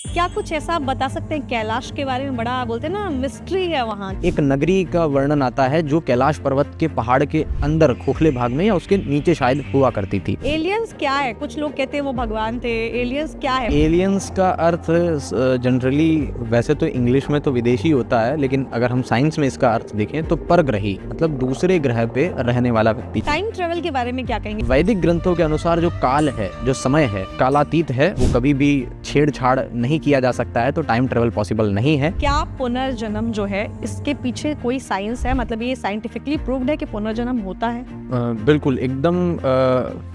क्या कुछ ऐसा आप बता सकते हैं कैलाश के बारे में? बड़ा बोलते हैं ना मिस्ट्री है वहाँ। एक नगरी का वर्णन आता है जो कैलाश पर्वत के पहाड़ के अंदर खोखले भाग में या उसके नीचे शायद हुआ करती थी। एलियंस क्या है? कुछ लोग कहते हैं वो भगवान थे। एलियंस क्या है? एलियंस का अर्थ जनरली वैसे तो इंग्लिश में तो विदेशी होता है, लेकिन अगर हम साइंस में इसका अर्थ देखें तो परग्रही, मतलब दूसरे ग्रह पे रहने वाला व्यक्ति। टाइम ट्रेवल के बारे में क्या कहेंगे? वैदिक ग्रंथों के अनुसार जो काल है, जो समय है, कालातीत है, वो कभी भी छेड़छाड़ नहीं किया जा सकता है, तो टाइम ट्रेवल पॉसिबल नहीं है। क्या पुनर्जन्म जो है इसके पीछे कोई साइंस है? मतलब ये साइंटिफिकली प्रूव्ड है कि पुनर्जन्म होता है? बिल्कुल एकदम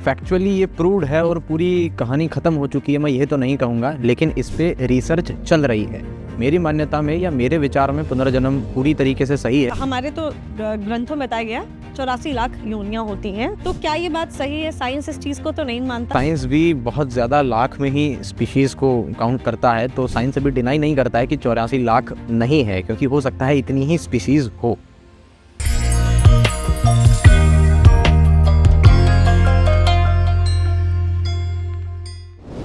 फैक्चुअली ये प्रूव्ड है और पूरी कहानी खत्म हो चुकी है, मैं ये तो नहीं कहूँगा, लेकिन इस पे रिसर्च चल रही है। मेरी मान्यता में या मेरे विचार में पुनर्जन्म पूरी तरीके से सही है। हमारे तो ग्रंथों में बताया गया 84 लाख योनियां होती हैं, तो क्या ये बात सही है? साइंस इस चीज को तो नहीं मानता। साइंस भी बहुत ज़्यादा लाख में ही स्पीशीज को काउंट करता है, तो साइंस अभी डिनाई नहीं करता है कि 84 लाख नहीं है, क्योंकि हो सकता है इतनी ही स्पीशीज हो।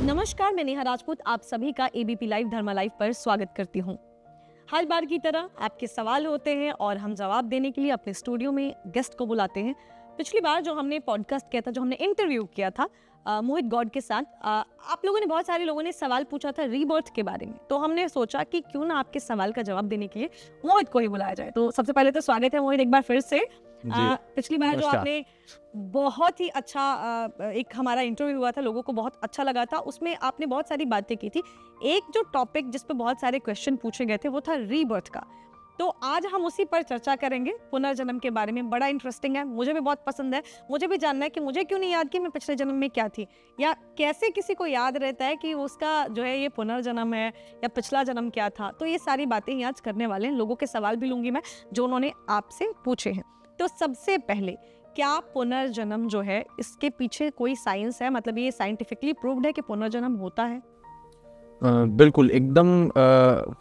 नमस्कार, मैं नेहा राजपूत आप सभी का एबीपी लाइव धर्मा लाइव पर स्वागत करती हूँ। हर बार की तरह आपके सवाल होते हैं और हम जवाब देने के लिए अपने स्टूडियो में गेस्ट को बुलाते हैं। पिछली बार जो हमने पॉडकास्ट किया था, जो हमने इंटरव्यू किया था मोहित गौड के साथ, आप लोगों ने, बहुत सारे लोगों ने सवाल पूछा था रीबर्थ के बारे में, तो हमने सोचा कि क्यों ना आपके सवाल का जवाब देने के लिए मोहित को ही बुलाया जाए। तो सबसे पहले तो स्वागत है मोहित एक बार फिर से। पिछली बार जो आपने बहुत ही अच्छा एक हमारा इंटरव्यू हुआ था, लोगों को बहुत अच्छा लगा था, उसमें आपने बहुत सारी बातें की थी। एक जो टॉपिक जिस पे बहुत सारे क्वेश्चन पूछे गए थे वो था रीबर्थ का, तो आज हम उसी पर चर्चा करेंगे, पुनर्जन्म के बारे में। बड़ा इंटरेस्टिंग है, मुझे भी बहुत पसंद है। मुझे भी जानना है कि मुझे क्यों नहीं याद कि मैं पिछले जन्म में क्या थी, या कैसे किसी को याद रहता है कि उसका जो है ये पुनर्जन्म है या पिछला जन्म क्या था। तो ये सारी बातें ही आज करने वाले हैं। लोगों के सवाल भी लूंगी मैं जो उन्होंने आपसे पूछे हैं। तो सबसे पहले, क्या पुनर्जन्म जो है इसके पीछे कोई साइंस है? मतलब ये साइंटिफिकली प्रूव्ड है कि पुनर्जन्म होता है? बिल्कुल एकदम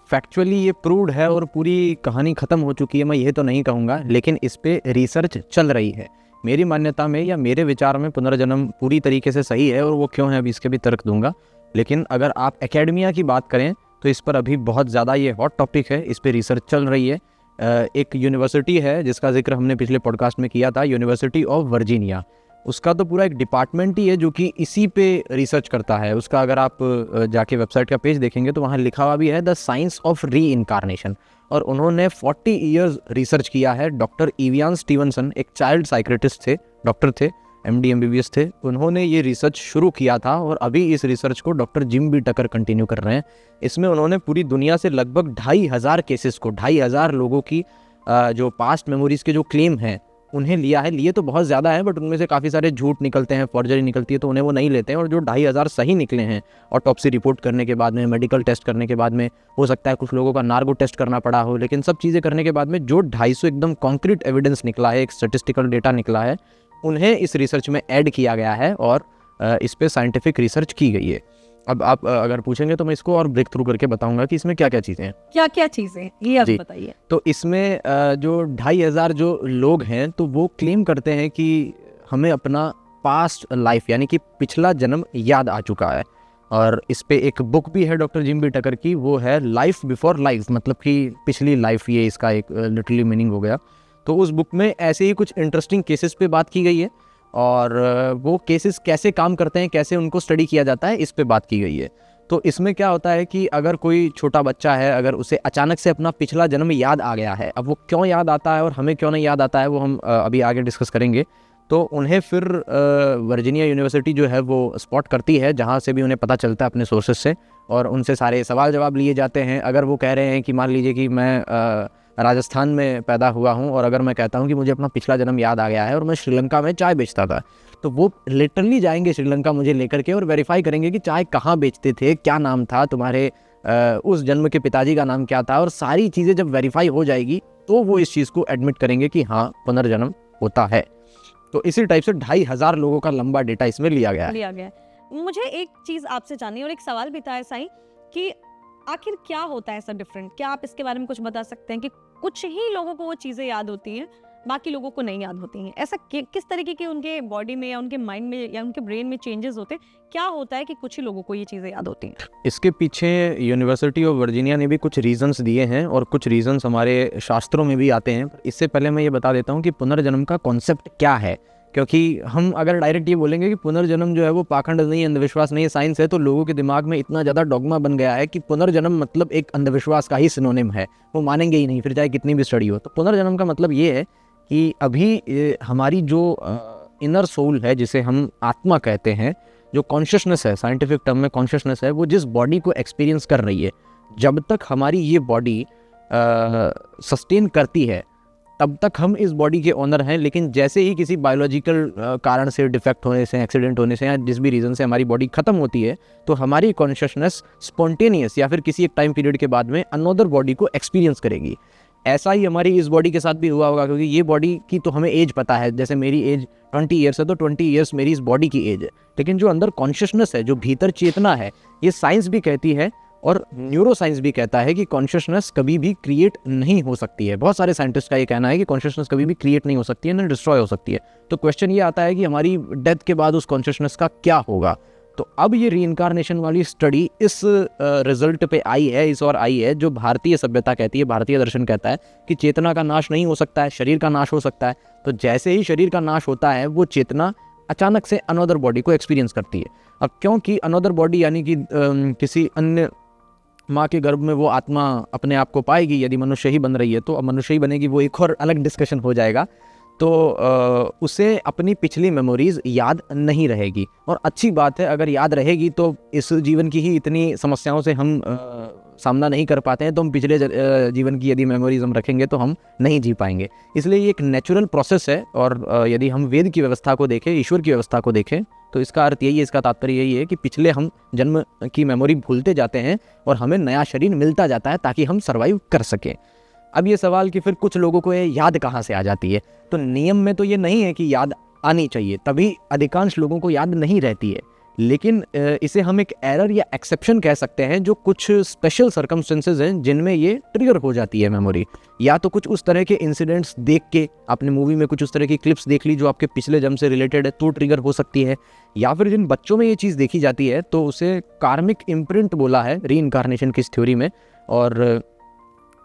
फैक्चुअली ये प्रूव्ड है और पूरी कहानी ख़त्म हो चुकी है, मैं ये तो नहीं कहूँगा, लेकिन इस पे रिसर्च चल रही है। मेरी मान्यता में या मेरे विचार में पुनर्जन्म पूरी तरीके से सही है, और वो क्यों है अभी इसके भी तर्क दूंगा। लेकिन अगर आप एकेडमिया की बात करें तो इस पर अभी बहुत ज़्यादा ये हॉट टॉपिक है, इस पर रिसर्च चल रही है। एक यूनिवर्सिटी है जिसका जिक्र हमने पिछले पॉडकास्ट में किया था, यूनिवर्सिटी ऑफ वर्जीनिया। उसका तो पूरा एक डिपार्टमेंट ही है जो कि इसी पे रिसर्च करता है। उसका अगर आप जाके वेबसाइट का पेज देखेंगे तो वहाँ लिखा हुआ भी है द साइंस ऑफ री इनकारनेशन, और उन्होंने 40 इयर्स रिसर्च किया है। डॉक्टर इवियन स्टीवनसन एक चाइल्ड साइकेट्रिस्ट थे, डॉक्टर थे, MD MBBS थे, उन्होंने ये रिसर्च शुरू किया था और अभी इस रिसर्च को डॉक्टर जिम बी टकर कंटिन्यू कर रहे हैं। इसमें उन्होंने पूरी दुनिया से लगभग 2500 केसेस को, 2500 लोगों की जो पास्ट मेमोरीज के जो क्लेम हैं उन्हें लिया है। लिए तो बहुत ज़्यादा है, बट उनमें से काफ़ी सारे झूठ निकलते हैं, फॉर्जरी निकलती है, तो उन्हें वो नहीं लेते हैं। और जो 2500 सही निकले हैं, ऑटोप्सी रिपोर्ट करने के बाद में, मेडिकल टेस्ट करने के बाद में, हो सकता है कुछ लोगों का नार्गो टेस्ट करना पड़ा हो, लेकिन सब चीज़ें करने के बाद में जो 250 एकदम कॉन्क्रीट एविडेंस निकला है, एक स्टेटिस्टिकल डेटा निकला है, उन्हें इस रिसर्च में ऐड किया गया है और इस पर साइंटिफिक रिसर्च की गई है। अब आप अगर पूछेंगे तो मैं इसको और ब्रेक थ्रू करके बताऊंगा कि इसमें क्या क्या चीज़ें हैं। क्या क्या चीजें ये आप बताइए। तो इसमें जो 2500 जो लोग हैं तो वो क्लेम करते हैं कि हमें अपना पास्ट लाइफ यानी कि पिछला जन्म याद आ चुका है। और इस पे एक बुक भी है डॉक्टर जिम बी टकर की, वो है लाइफ बिफोर लाइफ, मतलब कि पिछली लाइफ, ये इसका एक लिटरली मीनिंग हो गया। तो उस बुक में ऐसे ही कुछ इंटरेस्टिंग केसेस पे बात की गई है, और वो केसेस कैसे काम करते हैं, कैसे उनको स्टडी किया जाता है, इस पे बात की गई है। तो इसमें क्या होता है कि अगर कोई छोटा बच्चा है, अगर उसे अचानक से अपना पिछला जन्म याद आ गया है, अब वो क्यों याद आता है और हमें क्यों नहीं याद आता है, वो हम अभी आगे डिस्कस करेंगे। तो उन्हें फिर वर्जीनिया यूनिवर्सिटी जो है वो स्पॉट करती है, जहाँ से भी उन्हें पता चलता है अपने सोर्सेज से, और उनसे सारे सवाल जवाब लिए जाते हैं। अगर वो कह रहे हैं कि मान लीजिए कि मैं राजस्थान में पैदा हुआ हूँ, और अगर मैं कहता हूँ कि मुझे अपना पिछला जन्म याद आ गया है और मैं श्रीलंका में चाय बेचता था, तो वो लिटरली जाएंगे श्रीलंका मुझे लेकर के और वेरीफाई करेंगे कि चाय कहाँ बेचते थे, क्या नाम था तुम्हारे, उस जन्म के पिताजी का नाम क्या था, और सारी चीज़ें जब वेरीफाई हो जाएगी तो वो इस चीज़ को एडमिट करेंगे कि हाँ पुनर्जन्म होता है। तो इसी टाइप से 2500 लोगों का लंबा डेटा इसमें लिया गया है। मुझे एक चीज़ आपसे जाननी है, और एक सवाल भी था ऐसा ही कि आखिर क्या होता है ऐसा डिफरेंट? क्या आप इसके बारे में कुछ बता सकते हैं कि कुछ ही लोगों को वो चीज़ें याद होती हैं बाकी लोगों को नहीं याद होती हैं। ऐसा किस तरीके के उनके बॉडी में या उनके माइंड में या उनके ब्रेन में चेंजेस होते हैं? क्या होता है कि कुछ ही लोगों को ये चीज़ें याद होती हैं? इसके पीछे यूनिवर्सिटी ऑफ वर्जीनिया ने भी कुछ रीजंस दिए हैं और कुछ रीजंस हमारे शास्त्रों में भी आते हैं। इससे पहले मैं ये बता देता हूँ कि पुनर्जन्म का कॉन्सेप्ट क्या है, क्योंकि हम अगर डायरेक्ट ये बोलेंगे कि पुनर्जन्म जो है वो पाखंड नहीं, अंधविश्वास नहीं है, साइंस है, तो लोगों के दिमाग में इतना ज़्यादा डॉगमा बन गया है कि पुनर्जन्म मतलब एक अंधविश्वास का ही सिनोनिम है, वो मानेंगे ही नहीं, फिर चाहे कितनी भी स्टडी हो। तो पुनर्जन्म का मतलब ये है कि अभी हमारी जो इनर सोल है, जिसे हम आत्मा कहते हैं, जो कॉन्शियसनेस है, साइंटिफिक टर्म में कॉन्शियसनेस है, वो जिस बॉडी को एक्सपीरियंस कर रही है, जब तक हमारी ये बॉडी सस्टेन करती है तब तक हम इस बॉडी के ओनर हैं। लेकिन जैसे ही किसी बायोलॉजिकल कारण से, डिफेक्ट होने से, एक्सीडेंट होने से या जिस भी रीज़न से हमारी बॉडी ख़त्म होती है, तो हमारी कॉन्शियसनेस स्पॉन्टेनियस या फिर किसी एक टाइम पीरियड के बाद में अनदर बॉडी को एक्सपीरियंस करेगी। ऐसा ही हमारी इस बॉडी के साथ भी हुआ होगा, क्योंकि ये बॉडी की तो हमें एज पता है। जैसे मेरी एज 20 ईयर्स है, तो 20 ईयर्स मेरी इस बॉडी की एज है। लेकिन जो अंदर कॉन्शियसनेस है, जो भीतर चेतना है, ये साइंस भी कहती है और न्यूरो साइंस भी कहता है कि कॉन्शियसनेस कभी भी क्रिएट नहीं हो सकती है। बहुत सारे साइंटिस्ट का ये कहना है कि कॉन्शियसनेस कभी भी क्रिएट नहीं हो सकती है, ना डिस्ट्रॉय हो सकती है। तो क्वेश्चन ये आता है कि हमारी डेथ के बाद उस कॉन्शियसनेस का क्या होगा। तो अब ये रीइंकारनेशन वाली स्टडी इस रिजल्ट पे आई है, इस और आई है, जो भारतीय सभ्यता कहती है, भारतीय दर्शन कहता है कि चेतना का नाश नहीं हो सकता है, शरीर का नाश हो सकता है। तो जैसे ही शरीर का नाश होता है, वो चेतना अचानक से अनदर बॉडी को एक्सपीरियंस करती है। अब क्योंकि अनदर बॉडी यानी कि किसी अन्य माँ के गर्भ में वो आत्मा अपने आप को पाएगी, यदि मनुष्य ही बन रही है तो अब मनुष्य ही बनेगी, वो एक और अलग डिस्कशन हो जाएगा। तो उसे अपनी पिछली मेमोरीज़ याद नहीं रहेगी। और अच्छी बात है, अगर याद रहेगी तो इस जीवन की ही इतनी समस्याओं से हम सामना नहीं कर पाते हैं, तो हम पिछले जीवन की यदि मेमोरीज हम रखेंगे तो हम नहीं जी पाएंगे। इसलिए ये एक नेचुरल प्रोसेस है। और यदि हम वेद की व्यवस्था को देखें, ईश्वर की व्यवस्था को देखें, तो इसका अर्थ यही है, इसका तात्पर्य यही है कि पिछले हम जन्म की मेमोरी भूलते जाते हैं और हमें नया शरीर मिलता जाता है ताकि हम सर्वाइव कर सकें। अब ये सवाल कि फिर कुछ लोगों को ये याद कहाँ से आ जाती है, तो नियम में तो ये नहीं है कि याद आनी चाहिए, तभी अधिकांश लोगों को याद नहीं रहती है। लेकिन इसे हम एक एरर या एक्सेप्शन कह सकते हैं, जो कुछ स्पेशल सर्कमस्टेंसेज हैं जिनमें ये ट्रिगर हो जाती है मेमोरी। या तो कुछ उस तरह के इंसिडेंट्स देख के, आपने मूवी में कुछ उस तरह की क्लिप्स देख ली जो आपके पिछले जन्म से रिलेटेड है, तो ट्रिगर हो सकती है। या फिर जिन बच्चों में ये चीज़ देखी जाती है तो उसे कार्मिक इम्प्रिंट बोला है रीइंकारनेशन की थ्योरी में। और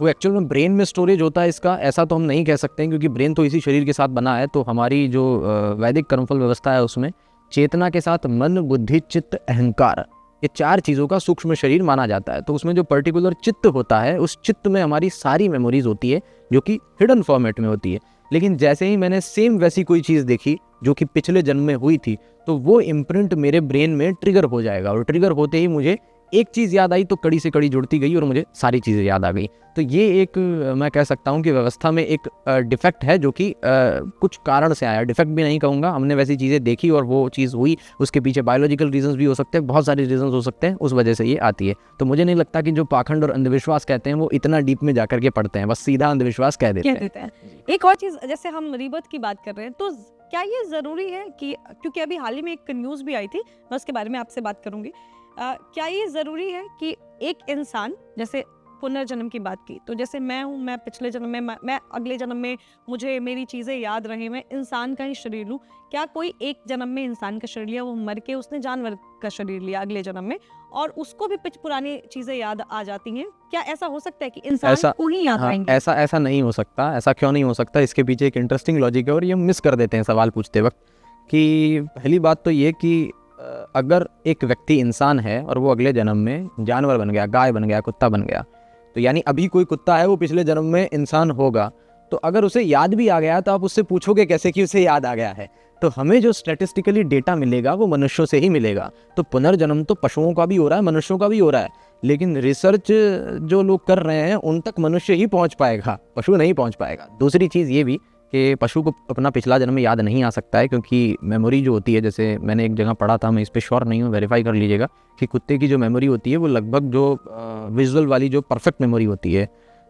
वो एक्चुअल में ब्रेन में स्टोरेज होता है इसका, ऐसा तो हम नहीं कह सकते हैं, क्योंकि ब्रेन तो इसी शरीर के साथ बना है। तो हमारी जो वैदिक कर्मफल व्यवस्था है उसमें चेतना के साथ मन, बुद्धि, चित्त, अहंकार, ये 4 चीज़ों का सूक्ष्म शरीर माना जाता है। तो उसमें जो पर्टिकुलर चित्त होता है, उस चित्त में हमारी सारी मेमोरीज होती है जो कि हिडन फॉर्मेट में होती है। लेकिन जैसे ही मैंने सेम वैसी कोई चीज़ देखी जो कि पिछले जन्म में हुई थी, तो वो इम्प्रिंट मेरे ब्रेन में ट्रिगर हो जाएगा। और ट्रिगर होते ही मुझे एक चीज़ याद आई तो कड़ी से कड़ी जुड़ती गई और मुझे सारी चीज़ें याद आ गई। तो ये एक मैं कह सकता हूँ कि व्यवस्था में एक डिफेक्ट है, जो कि कुछ कारण से आया। डिफेक्ट भी नहीं कहूँगा, हमने वैसी चीज़ें देखी और वो चीज़ हुई। उसके पीछे बायोलॉजिकल रीजंस भी हो सकते हैं, बहुत सारे रीजंस हो सकते हैं, उस वजह से ये आती है। तो मुझे नहीं लगता कि जो पाखंड और अंधविश्वास कहते हैं वो इतना डीप में जाकर के पढ़ते हैं, बस सीधा अंधविश्वास कह देते हैं। एक और चीज़, जैसे हम रीबर्थ की बात कर रहे हैं, तो क्या ये ज़रूरी है कि, क्योंकि अभी हाल ही में एक न्यूज़ भी आई थी, मैं उसके बारे में आपसे बात करूँगी, क्या ये ज़रूरी है कि एक इंसान, जैसे पुनर्जन्म की बात की, तो जैसे मैं हूँ, मैं पिछले जन्म में, मैं अगले जन्म में मुझे मेरी चीज़ें याद रहे, मैं इंसान का ही शरीर लूँ? क्या कोई एक जन्म में इंसान का शरीर लिया, वो मर के उसने जानवर का शरीर लिया अगले जन्म में, और उसको भी पुरानी चीज़ें याद आ जाती हैं? क्या ऐसा हो सकता है कि इंसान को ही याद आएंगे? ऐसा नहीं हो सकता। ऐसा क्यों नहीं हो सकता? इसके पीछे एक इंटरेस्टिंग लॉजिक है और ये मिस कर देते हैं सवाल पूछते वक्त। कि पहली बात तो ये कि अगर एक व्यक्ति इंसान है और वो अगले जन्म में जानवर बन गया, गाय बन गया, कुत्ता बन गया, तो यानी अभी कोई कुत्ता है वो पिछले जन्म में इंसान होगा। तो अगर उसे याद भी आ गया तो आप उससे पूछोगे कैसे कि उसे याद आ गया है? तो हमें जो स्टैटिस्टिकली डेटा मिलेगा वो मनुष्यों से ही मिलेगा। तो पुनर्जन्म तो पशुओं का भी हो रहा है, मनुष्यों का भी हो रहा है, लेकिन रिसर्च जो लोग कर रहे हैं उन तक मनुष्य ही पहुंच पाएगा, पशु नहीं पहुंच पाएगा। दूसरी चीज़ ये भी कि पशु को अपना पिछला जन्म याद नहीं आ सकता है, क्योंकि मेमोरी जो होती है, जैसे मैंने एक जगह पढ़ा था, मैं इस पर श्योर नहीं हूँ, वेरीफाई कर लीजिएगा, कि कुत्ते की जो मेमोरी होती है वो लगभग जो विजुअल वाली जो परफेक्ट मेमोरी होती है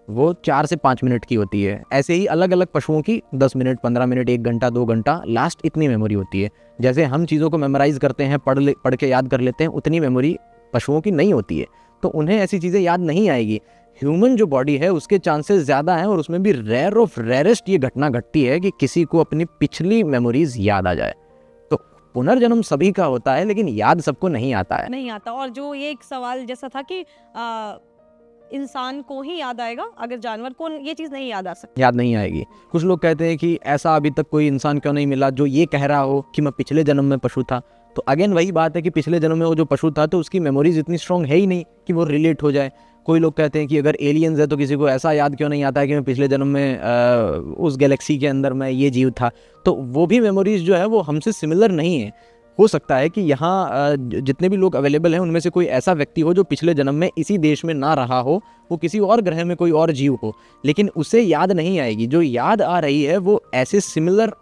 वो 4 से 5 मिनट की होती है। ऐसे ही अलग अलग पशुओं की 10 मिनट, 15 मिनट, 1 घंटा, 2 घंटा, लास्ट इतनी मेमोरी होती है। जैसे हम चीज़ों को मेमोराइज करते हैं, पढ़ के याद कर लेते हैं, उतनी मेमोरी पशुओं की नहीं होती है। तो उन्हें ऐसी चीज़ें याद नहीं आएगी। ह्यूमन जो बॉडी है उसके चांसेस ज़्यादा हैं, और उसमें भी रेयर ऑफ रेयरेस्ट ये घटना घटती है कि किसी को अपनी पिछली मेमोरीज याद आ जाए। तो पुनर्जन्म सभी का होता है, लेकिन याद सबको नहीं आता है। नहीं आता। और जो ये एक सवाल जैसा था कि इंसान को ही याद आएगा, अगर जानवर को ये चीज़ नहीं याद आ सकती, याद नहीं आएगी। कुछ लोग कहते हैं कि ऐसा अभी तक कोई इंसान क्यों नहीं मिला जो ये कह रहा हो कि मैं पिछले जन्म में पशु था। तो अगेन वही बात है कि पिछले जन्म में वो जो पशु था तो उसकी मेमोरीज इतनी स्ट्रांग है ही नहीं कि वो रिलेट हो जाए। कोई लोग कहते हैं कि अगर एलियंस है तो किसी को ऐसा याद क्यों नहीं आता है कि मैं पिछले जन्म में उस गैलेक्सी के अंदर मैं ये जीव था। तो वो भी मेमोरीज जो है वो हमसे सिमिलर नहीं है। हो सकता है कि यहाँ जितने भी लोग अवेलेबल हैं उनमें से कोई ऐसा व्यक्ति हो जो पिछले जन्म में इसी देश में ना रहा हो, वो किसी और ग्रह में कोई और जीव हो, लेकिन उसे याद नहीं आएगी। जो याद आ रही है वो ऐसे सिमिलर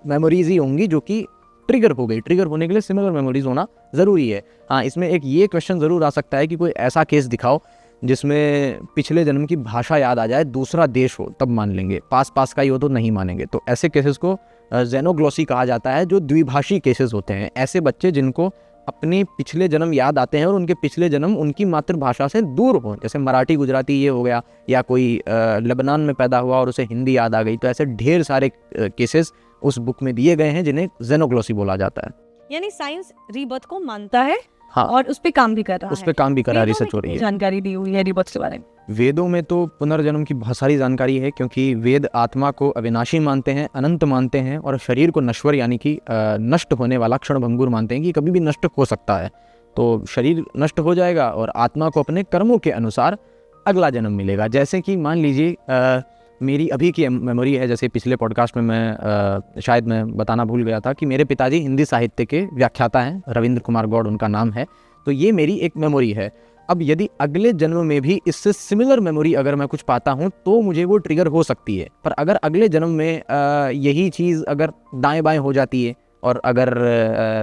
मेमोरीज ही होंगी जो कि ट्रिगर हो गई। ट्रिगर होने के लिए सिमिलर मेमोरीज होना ज़रूरी है। हाँ, इसमें एक ये क्वेश्चन ज़रूर आ सकता है कि कोई ऐसा केस दिखाओ जिसमें पिछले जन्म की भाषा याद आ जाए, दूसरा देश हो तब मान लेंगे, पास पास का ही हो तो नहीं मानेंगे। तो ऐसे केसेस को जेनोग्लोसी कहा जाता है, जो द्विभाषी केसेस होते हैं। ऐसे बच्चे जिनको अपने पिछले जन्म याद आते हैं और उनके पिछले जन्म उनकी मातृभाषा से दूर हो, जैसे मराठी गुजराती ये हो गया, या कोई लेबनान में पैदा हुआ और उसे हिंदी याद आ गई। तो ऐसे ढेर सारे केसेस उस बुक में दिए गए हैं जिन्हें जेनोग्लोसी बोला जाता है। यानी साइंस रीबर्थ को मानता है। हाँ, और उस पे काम भी कर रहा है। उस पे काम भी कर रहा है, रिसर्च हो रही है। जानकारी दी हुई है रीबर्थ के बारे में। वेदों में तो पुनर्जन्म की बहुत सारी जानकारी है, क्योंकि वेद आत्मा को अविनाशी मानते हैं, अनंत मानते हैं, और शरीर को नश्वर यानी कि नष्ट होने वाला, क्षणभंगुर मानते हैं कि कभी भी नष्ट हो सकता है। तो शरीर नष्ट हो जाएगा और आत्मा को अपने कर्मों के अनुसार अगला जन्म मिलेगा। जैसे कि मान लीजिए मेरी अभी की मेमोरी है, जैसे पिछले पॉडकास्ट में मैं शायद मैं बताना भूल गया था कि मेरे पिताजी हिंदी साहित्य के व्याख्याता हैं, रविंद्र कुमार गौड़ उनका नाम है। तो ये मेरी एक मेमोरी है। अब यदि अगले जन्म में भी इससे सिमिलर मेमोरी अगर मैं कुछ पाता हूँ तो मुझे वो ट्रिगर हो सकती है। पर अगर अगले जन्म में यही चीज़ अगर दाएं बाएं हो जाती है और अगर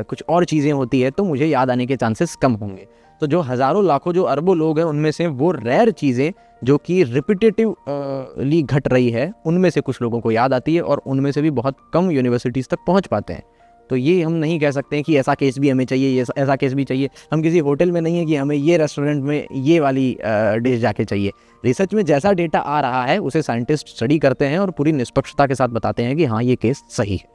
कुछ और चीज़ें होती है तो मुझे याद आने के चांसेस कम होंगे। तो जो हज़ारों लाखों जो अरबों लोग हैं उनमें से वो रेयर चीज़ें जो कि रिपीटेटिवली घट रही है उनमें से कुछ लोगों को याद आती है, और उनमें से भी बहुत कम यूनिवर्सिटीज़ तक पहुँच पाते हैं। तो ये हम नहीं कह सकते हैं कि ऐसा केस भी हमें चाहिए, ये ऐसा केस भी चाहिए। हम किसी होटल में नहीं है कि हमें ये रेस्टोरेंट में ये वाली डिश जाके चाहिए। रिसर्च में जैसा डेटा आ रहा है उसे साइंटिस्ट स्टडी करते हैं और पूरी निष्पक्षता के साथ बताते हैं कि हाँ ये केस सही है।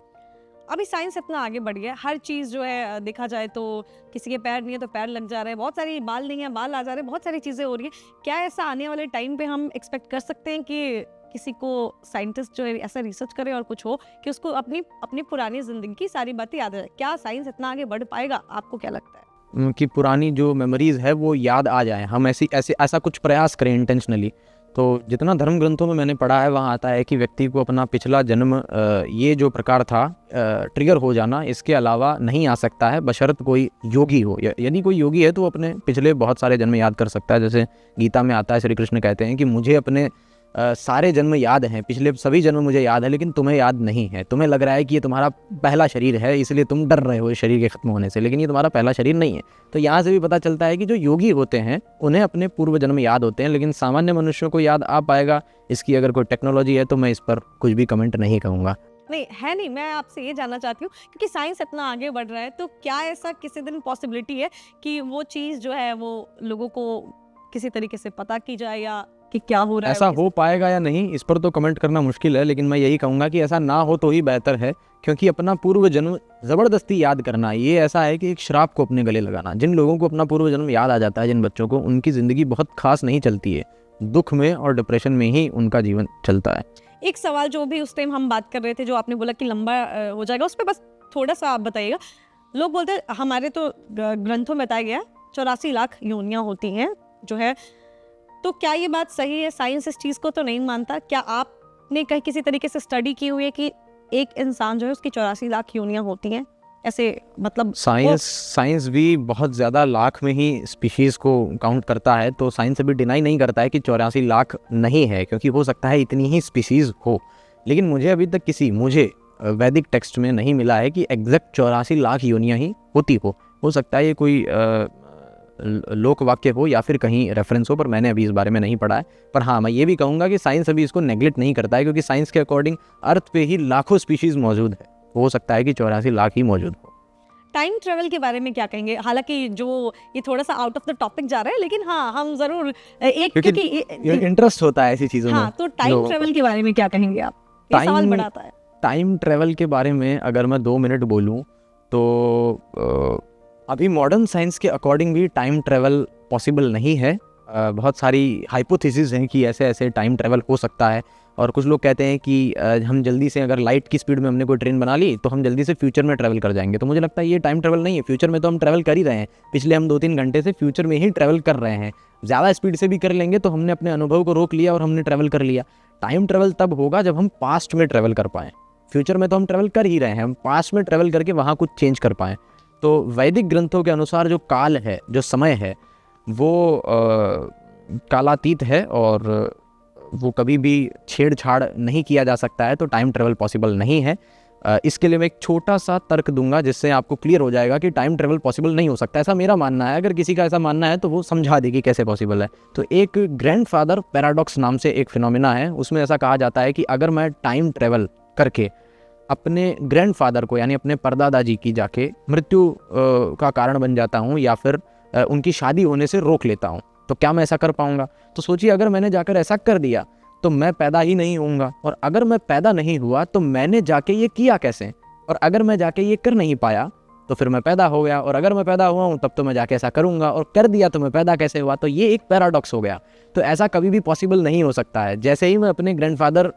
अभी साइंस इतना आगे बढ़ गया, हर चीज़ जो है देखा जाए तो किसी के पैर नहीं है तो पैर लग जा रहे हैं, बहुत सारी बाल नहीं है बाल आ जा रहे हैं, बहुत सारी चीज़ें हो रही है। क्या ऐसा आने वाले टाइम पे हम एक्सपेक्ट कर सकते हैं कि किसी को साइंटिस्ट जो है ऐसा रिसर्च करे और कुछ हो कि उसको अपनी पुरानी ज़िंदगी की सारी बातें याद आ जाए? क्या साइंस इतना आगे बढ़ पाएगा, आपको क्या लगता है? कि पुरानी जो मेमोरीज़ है वो याद आ जाए, हम ऐसा कुछ प्रयास करें इंटेंशनली। तो जितना धर्म ग्रंथों में मैंने पढ़ा है वहाँ आता है कि व्यक्ति को अपना पिछला जन्म ये जो प्रकार था ट्रिगर हो जाना, इसके अलावा नहीं आ सकता है, बशर्त कोई योगी हो। यदि कोई योगी है तो वो अपने पिछले बहुत सारे जन्म याद कर सकता है। जैसे गीता में आता है, श्री कृष्ण कहते हैं कि मुझे अपने सारे जन्म याद हैं, पिछले सभी जन्म मुझे याद है, लेकिन तुम्हें याद नहीं है। तुम्हें लग रहा है कि ये तुम्हारा पहला शरीर है इसलिए तुम डर रहे हो इस शरीर के खत्म होने से, लेकिन ये तुम्हारा पहला शरीर नहीं है। तो यहाँ से भी पता चलता है कि जो योगी होते हैं उन्हें अपने पूर्व जन्म याद होते हैं, लेकिन सामान्य मनुष्यों को याद आ पाएगा इसकी अगर कोई टेक्नोलॉजी है तो मैं इस पर कुछ भी कमेंट नहीं करूँगा। नहीं है, नहीं, मैं आपसे ये जानना चाहती हूँ क्योंकि साइंस इतना आगे बढ़ रहा है, तो क्या ऐसा किसी दिन पॉसिबिलिटी है कि वो चीज़ जो है वो लोगों को किसी तरीके से पता की जाए, या कि क्या हो रहा है? ऐसा हो पाएगा या नहीं इस पर तो कमेंट करना मुश्किल है, लेकिन मैं यही कहूँगा कि ऐसा ना हो तो ही बेहतर है, क्योंकि अपना पूर्व जन्म ज़बरदस्ती याद करना ये ऐसा है कि एक श्राप को अपने गले लगाना। जिन लोगों को अपना पूर्व जन्म याद आ जाता है, जिन बच्चों को, उनकी ज़िंदगी बहुत खास नहीं चलती है, दुख में और डिप्रेशन में ही उनका जीवन चलता है। एक सवाल जो भी उस टाइम हम बात कर रहे थे, जो आपने बोला कि लंबा हो जाएगा, उस पर बस थोड़ा सा आप बताइएगा। लोग बोलते हैं हमारे तो ग्रंथों में बताया गया 84 लाख योनियाँ होती हैं जो है, तो क्या ये बात सही है? साइंस इस चीज़ को तो नहीं मानता। क्या आपने कहीं किसी तरीके से स्टडी की हुई है कि एक इंसान जो है उसकी 84 लाख योनियाँ होती हैं? ऐसे मतलब साइंस भी बहुत ज़्यादा लाख में ही स्पीशीज़ को काउंट करता है, तो साइंस अभी डिनाई नहीं करता है कि 84 लाख नहीं है, क्योंकि हो सकता है इतनी ही स्पीशीज़ हो। लेकिन मुझे अभी तक मुझे वैदिक टेक्स्ट में नहीं मिला है कि एग्जैक्ट 84 लाख योनियाँ ही होती हो सकता है ये कोई लोक वाक्य हो या फिर कहीं रेफरेंस हो, पर मैंने अभी इस बारे में नहीं पढ़ा है। पर हाँ, मैं ये भी कहूँगा कि साइंस अभी इसको नेग्लेक्ट नहीं करता है, क्योंकि साइंस के अकॉर्डिंग अर्थ पे ही लाखों स्पीशीज़ मौजूद है, हो सकता है कि 84 लाख ही मौजूद हो। टाइम ट्रेवल के बारे में क्या कहेंगे? हालांकि जो ये थोड़ा सा आउट ऑफ द टॉपिक जा रहा है, लेकिन हाँ हम जरूर क्योंकि इंटरेस्ट होता है ऐसी चीज़ों में। हाँ, तो टाइम ट्रेवल के बारे में क्या कहेंगे आप? ये सवाल बड़ा आता है। टाइम ट्रेवल के बारे में अगर मैं 2 मिनट बोलूँ तो अभी मॉडर्न साइंस के अकॉर्डिंग भी टाइम ट्रेवल पॉसिबल नहीं है। बहुत सारी हाइपोथेसिस हैं कि ऐसे ऐसे टाइम ट्रेवल हो सकता है, और कुछ लोग कहते हैं कि हम जल्दी से अगर लाइट की स्पीड में हमने कोई ट्रेन बना ली तो हम जल्दी से फ्यूचर में ट्रैवल कर जाएंगे। तो मुझे लगता है ये टाइम ट्रैवल नहीं है। फ्यूचर में तो हम ट्रैवल कर ही रहे हैं, पिछले हम 2-3 घंटे से फ्यूचर में ही ट्रैवल कर रहे हैं। ज़्यादा स्पीड से भी कर लेंगे तो हमने अपने अनुभव को रोक लिया और हमने ट्रैवल कर लिया। टाइम ट्रैवल तब होगा जब हम पास्ट में ट्रैवल कर पाएँ। फ्यूचर में तो हम ट्रैवल कर ही रहे हैं, हम पास्ट में ट्रैवल करके वहाँ कुछ चेंज कर पाएँ। तो वैदिक ग्रंथों के अनुसार जो काल है, जो समय है, वो कालातीत है और वो कभी भी छेड़छाड़ नहीं किया जा सकता है। तो टाइम ट्रैवल पॉसिबल नहीं है। इसके लिए मैं एक छोटा सा तर्क दूंगा जिससे आपको क्लियर हो जाएगा कि टाइम ट्रैवल पॉसिबल नहीं हो सकता। ऐसा मेरा मानना है। अगर किसी का ऐसा मानना है तो वो समझा देगी कैसे पॉसिबल है। तो एक ग्रैंडफादर पैराडॉक्स नाम से एक फिनोमिना है, उसमें ऐसा कहा जाता है कि अगर मैं टाइम ट्रैवल करके अपने ग्रैंडफादर को यानी अपने परदादा जी की जाके मृत्यु का कारण बन जाता हूँ या फिर उनकी शादी होने से रोक लेता हूँ, तो क्या मैं ऐसा कर पाऊँगा? तो सोचिए, अगर मैंने जाकर ऐसा कर दिया तो मैं पैदा ही नहीं होऊंगा, और अगर मैं पैदा नहीं हुआ तो मैंने जाके ये किया कैसे, और अगर मैं जाके ये कर नहीं पाया तो फिर मैं पैदा हो गया, और अगर मैं पैदा हुआ हूँ तब तो मैं जाके ऐसा करूँगा, और कर दिया तो मैं पैदा कैसे हुआ? तो ये एक पैराडॉक्स हो गया। तो ऐसा कभी भी पॉसिबल नहीं हो सकता है। जैसे ही मैं अपने ग्रैंडफादर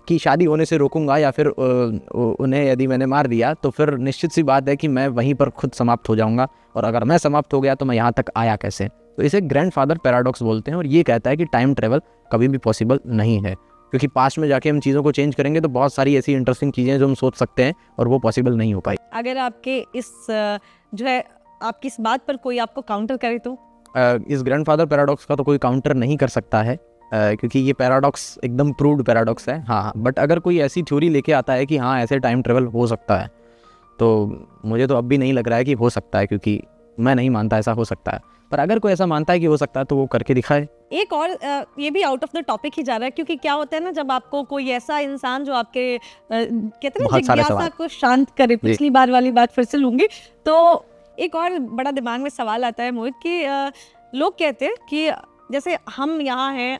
की शादी होने से रोकूंगा या फिर उन्हें यदि मैंने मार दिया तो फिर निश्चित सी बात है कि मैं वहीं पर खुद समाप्त हो जाऊंगा, और अगर मैं समाप्त हो गया तो मैं यहाँ तक आया कैसे? तो इसे ग्रैंडफादर पैराडॉक्स बोलते हैं, और ये कहता है कि टाइम ट्रैवल कभी भी पॉसिबल नहीं है, क्योंकि पास्ट में जाके हम चीज़ों को चेंज करेंगे तो बहुत सारी ऐसी इंटरेस्टिंग चीज़ें जो हम सोच सकते हैं और वो पॉसिबल नहीं हो पाई। अगर आपके इस जो है आपकी इस बात पर कोई आपको काउंटर करे तो? इस ग्रैंडफादर पैराडॉक्स का तो कोई काउंटर नहीं कर सकता है, क्योंकि ये पैराडॉक्स एकदम प्रूव्ड पैराडॉक्स है। हाँ, बट अगर कोई ऐसी थ्योरी लेके आता है कि हाँ ऐसे टाइम ट्रेवल हो सकता है, तो मुझे तो अब भी नहीं लग रहा है कि हो सकता है, क्योंकि मैं नहीं मानता ऐसा हो सकता है। पर अगर कोई ऐसा मानता है कि हो सकता है तो वो करके दिखाए। एक और ये भी आउट ऑफ द टॉपिक ही जा रहा है, क्योंकि क्या होता है ना, जब आपको कोई ऐसा इंसान जो आपके कहते हैं ना जिज्ञासा को शांत करे, पिछली बार वाली बात फिर से लूंगी, तो एक और बड़ा दिमाग में सवाल आता है मोहित कि लोग कहते हैं कि जैसे हम यहाँ हैं,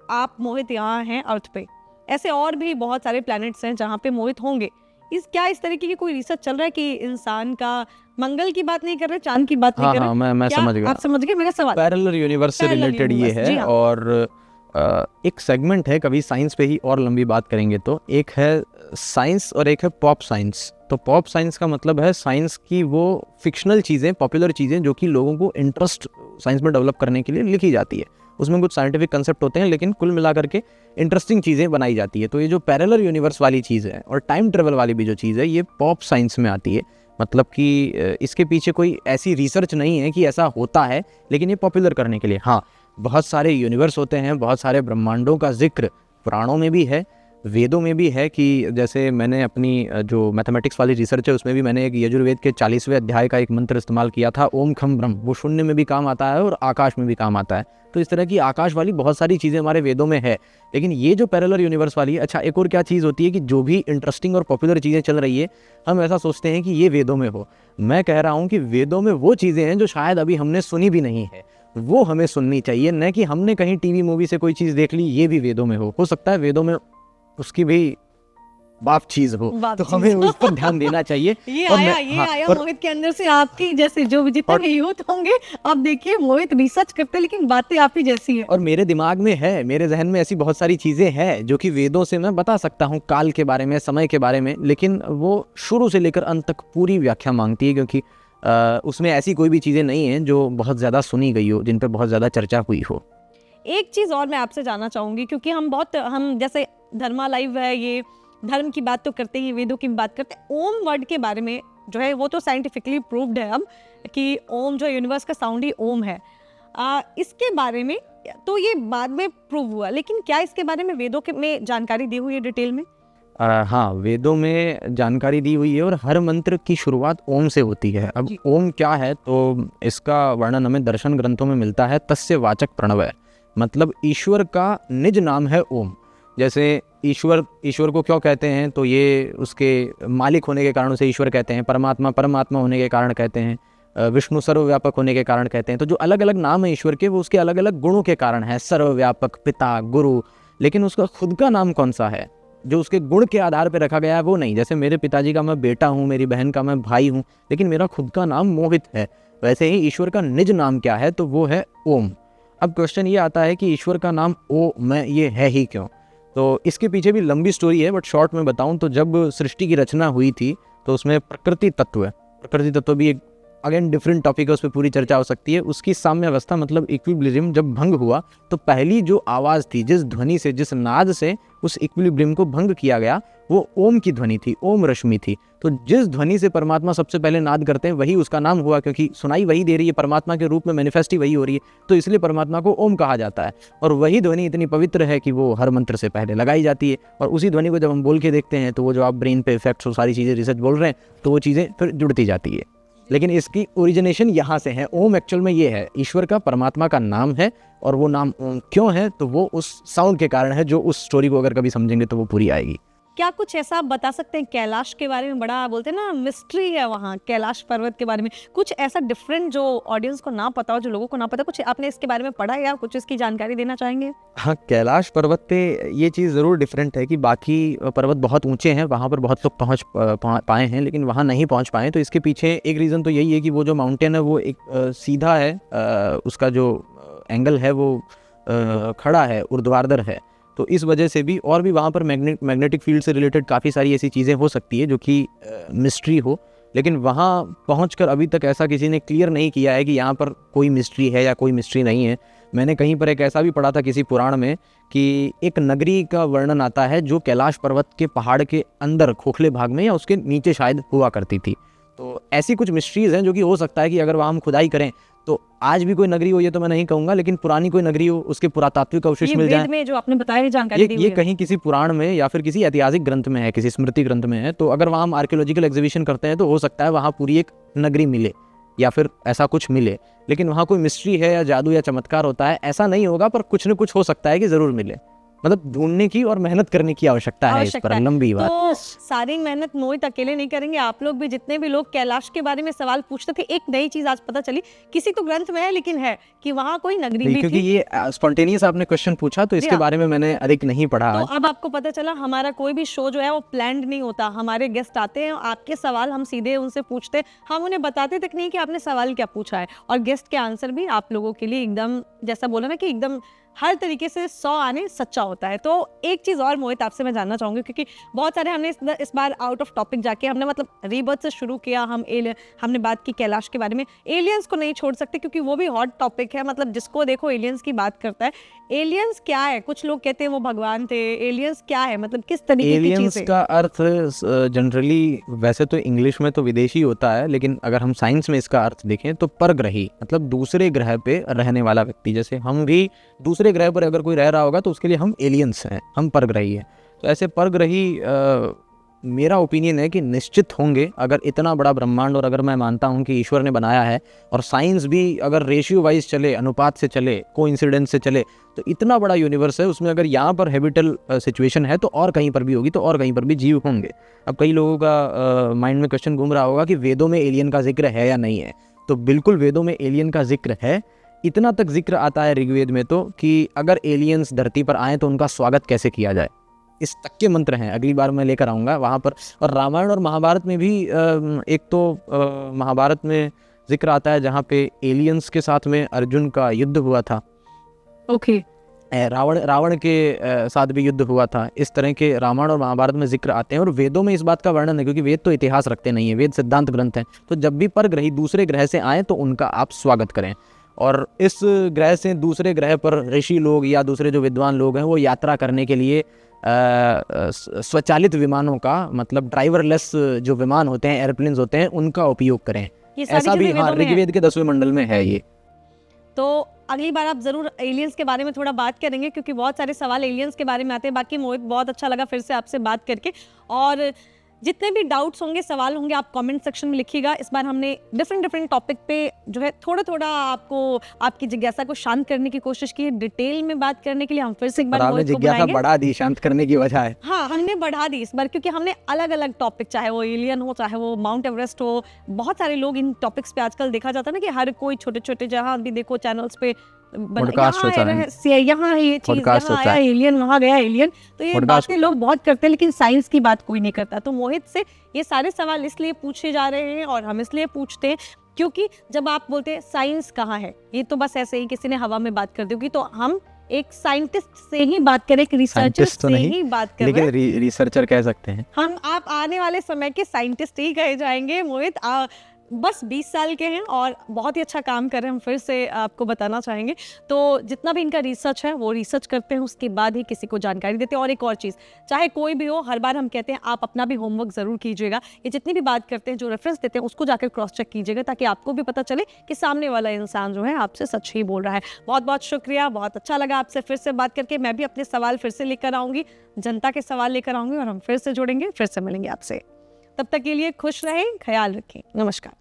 आप मोहित यहाँ हैं अर्थ पे, ऐसे और भी बहुत सारे प्लैनेट्स हैं जहाँ पे मोहित होंगे। क्या इस तरीके की कोई रिसर्च चल रहा है कि इंसान का, मंगल की बात नहीं कर रहे, चांद की बात नहीं कर रहे? हाँ, मैं समझ गया। आप समझ गए मेरा सवाल? पैरेलल यूनिवर्स से रिलेटेड ये है। हाँ। और एक सेगमेंट है, कभी साइंस पे ही और लंबी बात करेंगे तो, एक है साइंस और एक है पॉप साइंस। तो पॉप साइंस का मतलब है साइंस की वो फिक्शनल चीज़ें, पॉपुलर चीज़ें जो कि लोगों को इंटरेस्ट साइंस में डेवलप करने के लिए लिखी जाती है। उसमें कुछ साइंटिफिक कंसेप्ट होते हैं लेकिन कुल मिला करके इंटरेस्टिंग चीज़ें बनाई जाती है। तो ये जो पैरेलल यूनिवर्स वाली चीज़ है और टाइम ट्रेवल वाली भी जो चीज़ है, ये पॉप साइंस में आती है। मतलब कि इसके पीछे कोई ऐसी रिसर्च नहीं है कि ऐसा होता है, लेकिन ये पॉपुलर करने के लिए। हाँ, बहुत सारे यूनिवर्स होते हैं, बहुत सारे ब्रह्मांडों का जिक्र पुराणों में भी है, वेदों में भी है। कि जैसे मैंने अपनी जो मैथमेटिक्स वाली रिसर्च है उसमें भी मैंने एक यजुर्वेद के 40वें अध्याय का एक मंत्र इस्तेमाल किया था, ओम खम ब्रह्म। वो शून्य में भी काम आता है और आकाश में भी काम आता है। तो इस तरह की आकाश वाली बहुत सारी चीज़ें हमारे वेदों में है। लेकिन ये जो पैरेलल यूनिवर्स वाली है, अच्छा एक और क्या चीज़ होती है कि जो भी इंटरेस्टिंग और पॉपुलर चीज़ें चल रही है, हम ऐसा सोचते हैं कि ये वेदों में हो। मैं कह रहा हूँ कि वेदों में वो चीज़ें हैं जो शायद अभी हमने सुनी भी नहीं है, वो हमें सुननी चाहिए। न कि हमने कहीं टीवी मूवी से कोई चीज़ देख ली, ये भी वेदों में हो सकता है वेदों में उसकी भी बाप चीज हो, तो हमें उस पर ध्यान देना चाहिए। ये आया मोहित के अंदर से, आपकी जैसे जो भी जितने यूथ होंगे, अब देखिए मोहित रिसर्च करते हैं लेकिन बातें आप ही जैसी है। और मेरे दिमाग में है, मेरे जहन में ऐसी बहुत सारी चीजें हैं जो कि वेदों से मैं बता सकता हूँ, काल के बारे में, समय के बारे में, लेकिन वो शुरू से लेकर अंत तक पूरी व्याख्या मांगती है, क्योंकि उसमें ऐसी कोई भी चीजें नहीं है जो बहुत ज्यादा सुनी गई हो, जिन पर बहुत ज्यादा चर्चा हुई हो। एक चीज और मैं आपसे जानना चाहूंगी, क्योंकि हम जैसे धर्मा लाइव है, ये धर्म की बात तो करते ही, वेदों की बात करते हैं, ओम वर्ड के बारे में जो है वो तो साइंटिफिकली प्रूव्ड है अब कि ओम जो यूनिवर्स का साउंड ही ओम है। इसके बारे में तो ये बाद में प्रूव हुआ, लेकिन क्या इसके बारे में वेदों में जानकारी दी हुई है डिटेल में? हाँ, वेदों में जानकारी दी हुई है और हर मंत्र की शुरुआत ओम से होती है। अब ओम क्या है, तो इसका वर्णन हमें दर्शन ग्रंथों में मिलता है, तस्य वाचक प्रणव है। मतलब ईश्वर का निज नाम है ओम। जैसे ईश्वर को क्यों कहते हैं, तो ये उसके मालिक होने के कारण उसे ईश्वर कहते हैं। परमात्मा होने के कारण कहते हैं। विष्णु सर्वव्यापक होने के कारण कहते हैं। तो जो अलग अलग नाम है ईश्वर के, वो उसके अलग अलग गुणों के कारण है। सर्वव्यापक, पिता, गुरु। लेकिन उसका खुद का नाम कौन सा है जो उसके गुण के आधार पर रखा गया है, वो नहीं। जैसे मेरे पिताजी का मैं बेटा हूँ, मेरी बहन का मैं भाई हूँ, लेकिन मेरा खुद का नाम मोहित है। वैसे ही ईश्वर का निज नाम क्या है, तो वो है ओम। अब क्वेश्चन ये आता है कि ईश्वर का नाम ये है ही क्यों। तो इसके पीछे भी लंबी स्टोरी है, बट शॉर्ट में बताऊं तो जब सृष्टि की रचना हुई थी तो उसमें प्रकृति तत्व भी एक अगेन डिफरेंट टॉपिक है, उस पर पूरी चर्चा हो सकती है। उसकी साम्य अवस्था मतलब इक्विलिब्रियम जब भंग हुआ, तो पहली जो आवाज़ थी, जिस ध्वनि से, जिस नाद से उस इक्विलिब्रियम को भंग किया गया, वो ओम की ध्वनि थी, ओम रश्मि थी। तो जिस ध्वनि से परमात्मा सबसे पहले नाद करते हैं, वही उसका नाम हुआ, क्योंकि सुनाई वही दे रही है, परमात्मा के रूप में मैनिफेस्ट ही वही हो रही है, तो इसलिए परमात्मा को ओम कहा जाता है। और वही ध्वनि इतनी पवित्र है कि वो हर मंत्र से पहले लगाई जाती है। और उसी ध्वनि को जब हम बोल के देखते हैं, तो वो जो आप ब्रेन पे इफेक्ट्स और सारी चीज़ें रिसर्च बोल रहे हैं, तो वो चीज़ें फिर जुड़ती जाती है। लेकिन इसकी ओरिजिनेशन यहाँ से है। ओम एक्चुअल में ये है, ईश्वर का, परमात्मा का नाम है। और वो नाम ओम क्यों है, तो वो उस साउंड के कारण है, जो उस स्टोरी को अगर कभी समझेंगे तो वो पूरी आएगी। क्या कुछ ऐसा आप बता सकते हैं कैलाश के बारे में? बड़ा बोलते हैं ना मिस्ट्री है वहाँ, कैलाश पर्वत के बारे में कुछ ऐसा डिफरेंट जो ऑडियंस को ना पता हो, जो लोगों को ना पता, कुछ आपने इसके बारे में पढ़ा या कुछ इसकी जानकारी देना चाहेंगे? हाँ, कैलाश पर्वत पे ये चीज़ ज़रूर डिफरेंट है कि बाकी पर्वत बहुत ऊंचे हैं, वहाँ पर बहुत लोग पहुँच पाए हैं, लेकिन वहाँ नहीं पहुँच पाए। तो इसके पीछे एक रीज़न तो यही है कि वो जो माउंटेन है वो एक सीधा है, उसका जो एंगल है वो खड़ा है, ऊर्ध्वाधर है। तो इस वजह से भी, और भी वहाँ पर मैग्नेटिक फील्ड से रिलेटेड काफ़ी सारी ऐसी चीज़ें हो सकती है जो कि मिस्ट्री हो। लेकिन वहाँ पहुँचकर अभी तक ऐसा किसी ने क्लियर नहीं किया है कि यहाँ पर कोई मिस्ट्री है या कोई मिस्ट्री नहीं है। मैंने कहीं पर एक ऐसा भी पढ़ा था किसी पुराण में कि एक नगरी का वर्णन आता है जो कैलाश पर्वत के पहाड़ के अंदर खोखले भाग में या उसके नीचे शायद हुआ करती थी। तो ऐसी कुछ मिस्ट्रीज़ हैं जो कि हो सकता है कि अगर वहाँ हम खुदाई करें तो आज भी कोई नगरी हो, ये तो मैं नहीं कहूँगा, लेकिन पुरानी कोई नगरी हो, उसके पुरातात्विक अवशेष मिल जाए। में जो आपने बताया जानकारी दी ये कहीं किसी पुराण में या फिर किसी ऐतिहासिक ग्रंथ में है, किसी स्मृति ग्रंथ में है। तो अगर वहाँ हम आर्कियोलॉजिकल एग्जीबिशन करते हैं तो हो सकता है वहाँ पूरी एक नगरी मिले या फिर ऐसा कुछ मिले। लेकिन वहाँ कोई मिस्ट्री है या जादू या चमत्कार होता है, ऐसा नहीं होगा, पर कुछ न कुछ हो सकता है कि ज़रूर मिले। मतलब ढूंढने की और मेहनत करने की आवश्यकता है इस पर, लंबी बात। तो सारी मेहनत मोहित अकेले नहीं करेंगे, आप लोग भी, जितने भी लोग कैलाश के बारे में सवाल पूछते थे। एक नई चीज आज पता चली, किसी तो ग्रंथ में है लेकिन है कि वहाँ कोई नगरी भी क्योंकि ये स्पॉन्टेनियस आपने क्वेश्चन पूछा, तो इसके बारे में मैंने अधिक नहीं पढ़ा। तो अब आपको पता चला, हमारा कोई भी शो जो है वो प्लान्ड नहीं होता। हमारे गेस्ट आते हैं, आपके सवाल हम सीधे उनसे पूछते, हम उन्हें बताते तक नहीं कि आपने सवाल क्या पूछा है, और गेस्ट के आंसर भी आप लोगों के लिए एकदम, जैसा बोला ना कि एकदम हर तरीके से 100 आने सच्चा होता है। तो एक चीज़ और मोहित आपसे मैं जानना चाहूँगी, क्योंकि बहुत सारे हमने इस बार आउट ऑफ टॉपिक जाके, हमने मतलब रीबर्थ से शुरू किया, हमने बात की कैलाश के बारे में। एलियंस को नहीं छोड़ सकते क्योंकि वो भी हॉट टॉपिक है, मतलब जिसको देखो एलियंस की बात करता है। एलियंस क्या है? कुछ लोग कहते हैं वो भगवान थे। एलियंस क्या है, मतलब किस तरीके की चीज़ है? एलियंस का अर्थ जनरली वैसे तो इंग्लिश में तो विदेशी होता है, लेकिन अगर हम साइंस में इसका अर्थ देखें तो परग्रही, मतलब दूसरे ग्रह पे रहने वाला व्यक्ति। जैसे हम भी दूसरे ग्रह पर अगर कोई रह रहा होगा तो उसके लिए हम एलियंस हैं, हम परग्रही हैं। तो ऐसे परग्रही मेरा ओपिनियन है कि निश्चित होंगे। अगर इतना बड़ा ब्रह्मांड, और अगर मैं मानता हूं कि ईश्वर ने बनाया है, और साइंस भी अगर रेशियो वाइज चले, अनुपात से चले, कोइंसिडेंस से चले, तो इतना बड़ा यूनिवर्स है, उसमें अगर यहाँ पर हैबिटल सिचुएशन है तो और कहीं पर भी होगी, तो और कहीं पर भी जीव होंगे। अब कई लोगों का माइंड में क्वेश्चन घूम रहा होगा कि वेदों में एलियन का जिक्र है या नहीं है। तो बिल्कुल वेदों में एलियन का जिक्र है। इतना तक जिक्र आता है ऋग्वेद में तो कि अगर एलियंस धरती पर आए तो उनका स्वागत कैसे किया जाए, इस तक के मंत्र हैं। अगली बार मैं लेकर आऊँगा वहाँ पर। और रामायण और महाभारत में भी एक तो महाभारत में जिक्र आता है जहाँ पे एलियंस के साथ में अर्जुन का युद्ध हुआ था। ओके। रावण के साथ भी युद्ध हुआ था। इस तरह के रामायण और महाभारत में जिक्र आते हैं। और वेदों में इस बात का वर्णन है, क्योंकि वेद तो इतिहास रखते नहीं है, वेद सिद्धांत ग्रंथ हैं। तो जब भी परग्रही दूसरे ग्रह से आए तो उनका आप स्वागत करें। और इस ग्रह से दूसरे ग्रह पर ऋषि लोग या दूसरे जो विद्वान लोग हैं वो यात्रा करने के लिए स्वचालित विमानों का, मतलब ड्राइवरलेस जो विमान होते हैं, एयरप्लेन्स होते हैं, उनका उपयोग करें। ऐसा भी हाँ ऋग्वेद के 10वें मंडल में है ये। तो अगली बार आप ज़रूर एलियंस के बारे में थोड़ा बात करेंगे, क्योंकि बहुत सारे सवाल एलियंस के बारे में आते हैं। बाकी मोहित, बहुत अच्छा लगा फिर से आपसे बात करके। और जितने भी डाउट्स होंगे, सवाल होंगे, आप कमेंट सेक्शन में लिखिएगा। इस बार हमने डिफरेंट टॉपिक पे जो है थोड़ा आपको आपकी जिज्ञासा को शांत करने की कोशिश की है। डिटेल में बात करने के लिए हम फिर से एक बार आपने मोहित को जिज्ञासा बुलाएंगे। बढ़ा दी शांत करने की बजाय। हाँ, हमने बढ़ा दी इस बार, क्योंकि हमने अलग अलग टॉपिक, चाहे वो एलियन हो, चाहे वो माउंट एवरेस्ट हो, बहुत सारे लोग इन टॉपिक्स पे आजकल देखा जाता है ना कि हर कोई छोटे जहाँ भी देखो चैनल्स पे पॉडकास्ट होता है, यहाँ है ये चीज, पॉडकास्ट यहाँ होता आया है, एलियन, वहाँ गया एलियन। तो ये पॉडकास्ट बातें लोग बहुत करते हैं, लेकिन साइंस की बात कोई नहीं करता। तो मोहित से ये सारे सवाल इसलिए पूछे जा रहे हैं और हम इसलिए पूछते हैं क्योंकि जब आप बोलते हैं साइंस कहाँ है, ये तो बस ऐसे ही किसी ने हवा में बात कर दी होगी। तो हम एक साइंटिस्ट से ही बात करें, एक रिसर्चर साइंटिस्ट तो से नहीं, ही बात कर रहे लेकिन हैं। रिसर्चर कह सकते हैं। हम आप आने वाले समय के साइंटिस्ट ही कहे जाएंगे। मोहित बस 20 साल के हैं और बहुत ही अच्छा काम कर रहे हैं, हम फिर से आपको बताना चाहेंगे। तो जितना भी इनका रिसर्च है वो रिसर्च करते हैं, उसके बाद ही किसी को जानकारी देते हैं। और एक और चीज़, चाहे कोई भी हो, हर बार हम कहते हैं आप अपना भी होमवर्क ज़रूर कीजिएगा। ये जितनी भी बात करते हैं, जो रेफरेंस देते हैं, उसको जाकर क्रॉस चेक कीजिएगा, ताकि आपको भी पता चले कि सामने वाला इंसान जो है आपसे सच ही बोल रहा है। बहुत बहुत शुक्रिया, बहुत अच्छा लगा आपसे फिर से बात करके। मैं भी अपने सवाल फिर से लेकर आऊँगी, जनता के सवाल लेकर आऊँगी और हम फिर से जुड़ेंगे, फिर से मिलेंगे आपसे। तब तक के लिए खुश रहें, ख्याल रखें, नमस्कार।